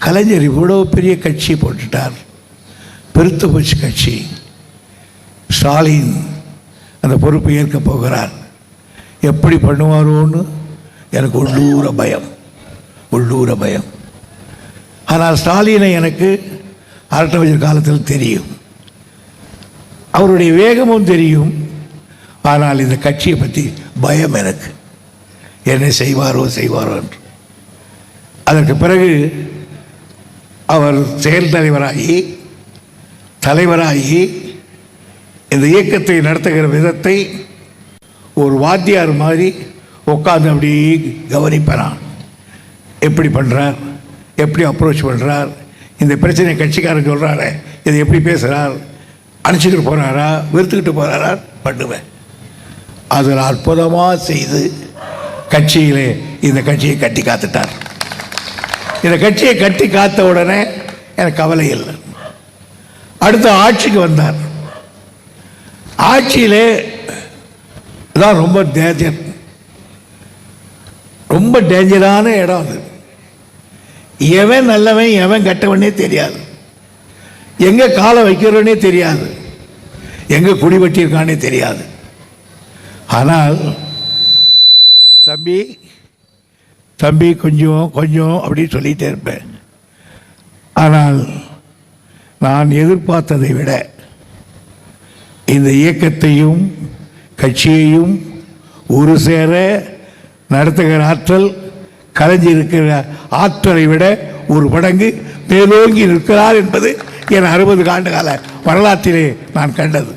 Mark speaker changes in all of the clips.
Speaker 1: கலைஞர் இவ்வளோ பெரிய கட்சி போட்டுட்டார், பெருத்து போச்சு கட்சி. ஸ்டாலின் அந்த பொறுப்பை ஏற்க போகிறார். எப்படி பண்ணுவாரோன்னு எனக்கு உள்ளூர பயம். ஆனால் ஸ்டாலினை எனக்கு அரட்டவஜர் காலத்தில் தெரியும், அவருடைய வேகமும் தெரியும். ஆனால் இந்த கட்சியை பற்றி பயம் எனக்கு, என்ன செய்வாரோ என்று. அதற்கு பிறகு அவர் செயல் தலைவராகி இந்த இயக்கத்தை நடத்துகிற விதத்தை ஒரு வாத்தியார் மாதிரி உட்கார்ந்து அப்படியே கவனிப்பேன். எப்படி பண்ணுறார், எப்படி அப்ரோச் பண்ணுறார், இந்த பிரச்சனை கட்சிக்காரன் சொல்கிறாரு இதை எப்படி பேசுகிறார், அனுப்பிச்சிட்டு போகிறாரா, வெறுத்துக்கிட்டு போகிறாரா பண்ணுவேன். அதில் அற்புதமாக செய்து கட்சியிலே இந்த கட்சியை கட்டி காத்துட்டார். இந்த கட்சியை கட்டி காத்த உடனே எனக்கு கவலை இல்லை. அடுத்த ஆட்சிக்கு வந்தார். ஆட்சியிலே தான் ரொம்ப டேஞ்சரான இடம் அது. எவன் நல்லவன் எவன் கெட்டவனே தெரியாது, எங்கே காலை வைக்கிறவனே தெரியாது, எங்கே குடி வெட்டியிருக்கானே தெரியாது. ஆனால் தம்பி கொஞ்சம் அப்படின்னு சொல்லிகிட்டே இருப்பேன். ஆனால் நான் எதிர்பார்த்ததை விட இந்த இயக்கத்தையும் கட்சியையும் ஒரு சேர நடத்துகிற ஆற்றல் கலைஞர் இருக்கிற ஆற்றலை விட ஒரு மடங்கு மேலோங்கி நிற்கிறார் என்பது என் 60 ஆண்டு கால வரலாற்றிலே நான் கண்டது.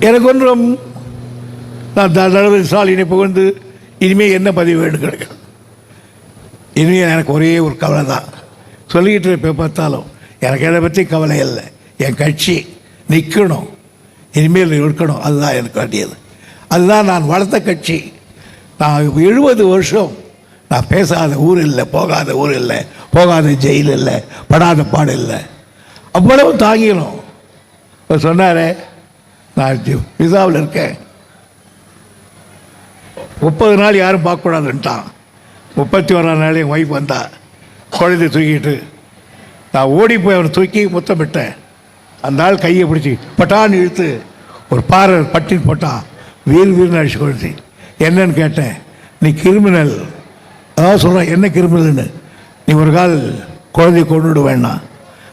Speaker 1: எனக்கு ஒன்றும் நான் தளபதி ஸ்டாலினை புகழ்ந்து இனிமேல் என்ன பதிவு வேணும் கிடைக்கும். இனிமேல் எனக்கு ஒரே ஒரு கவலை தான், சொல்லிக்கிட்டு இருப்ப பார்த்தாலும் எனக்கு எதை பற்றி கவலை இல்லை. என் கட்சி நிற்கணும், இனிமேல் இருக்கணும், அதுதான் எனக்கு வேண்டியது. அதுதான் நான் வளர்த்த கட்சி. நான் 70 வருஷம் நான் பேசாத ஊர் இல்லை, போகாத ஊர் இல்லை, போகாத ஜெயில் இல்லை, படாத பாடு இல்லை. அவ்வளவு தாங்கிடும். இப்போ சொன்னாரே நான் விசாவில் இருக்கேன், 30 நாள் யாரும் பார்க்கக்கூடாதுன்ட்டான். 31ஆம் நாள் என் ஒய்ஃப் வந்தா குழந்தை தூக்கிட்டு, நான் ஓடி போய் அவனை தூக்கி முத்தமிட்டேன். அந்த ஆள் கையை பிடிச்சி பட்டான்னு இழுத்து ஒரு பாறை பட்டின்னு போட்டான். வீர்னு அடிச்சு குழந்தை. என்னன்னு கேட்டேன். நீ கிரிமினல். அதான் சொல்கிறேன், என்ன கிரிமினல்னு. நீ ஒரு கால் குழந்தைய கொண்டுவிட வேண்டாம்.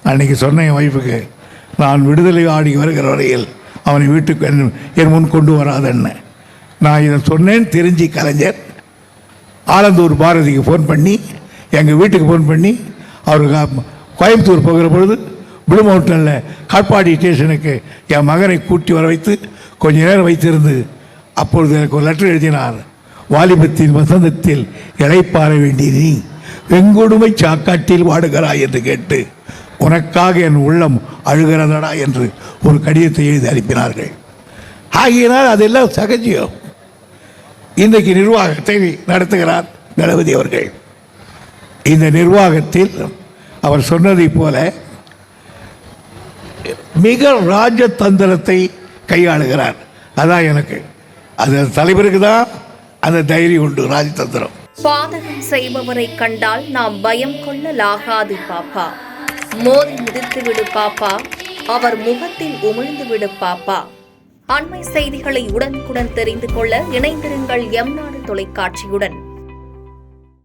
Speaker 1: அன்றைக்கி சொன்னேன் என் ஒய்ஃபுக்கு, நான் விடுதலை ஆடி வருகிற வரையில் அவனை வீட்டுக்கு என் முன் கொண்டு வராதன்னு. நான் இதை சொன்னேன்னு தெரிஞ்சு கலைஞர் ஆலந்தூர் பாரதிக்கு ஃபோன் பண்ணி, எங்கள் வீட்டுக்கு ஃபோன் பண்ணி, அவருக்கு கோயம்புத்தூர் போகிற பொழுது ப்ளூ மவுண்டனில் காட்பாடி ஸ்டேஷனுக்கு என் மகனை கூட்டி வர வைத்து கொஞ்ச நேரம் வைத்திருந்து அப்பொழுது எனக்கு ஒரு லெட்டர் எழுதினார். வாலிபத்தின் வசந்தத்தில் இளைப்பாற வேண்டிய நீ வெங்கொடுமை சாக்காட்டில் வாடுகிறாய் என்று கேட்டு உனக்காக என் உள்ளம் அழுகிறதடா என்று ஒரு கடிதத்தை எழுதி அனுப்பினார்கள். ஆகியனால் அதெல்லாம் சகஜம். இன்றைக்கு நிர்வாகத்தை நடத்துகிறார் தளபதி அவர்கள். இந்த நிர்வாகத்தில் அவர் சொன்னதை போல மிக ராஜதந்திரத்தை கையாளுகிறார். அதான் எனக்கு அது தலைவருக்கு தான் அந்த தைரியம் உண்டு, ராஜதந்திரம்.
Speaker 2: பாதகம் செய்பவரை கண்டால் நாம் பயம் கொள்ளலாகாது பாப்பா, மோதி மிதித்து விடு பாப்பா, அவர் முகத்தில் உமிழ்ந்து விடு பாப்பா. அண்மை செய்திகளை உடனுக்குடன் தெரிந்து கொள்ள இணைந்திருங்கள் எம் நாடு தொலைக்காட்சியுடன்.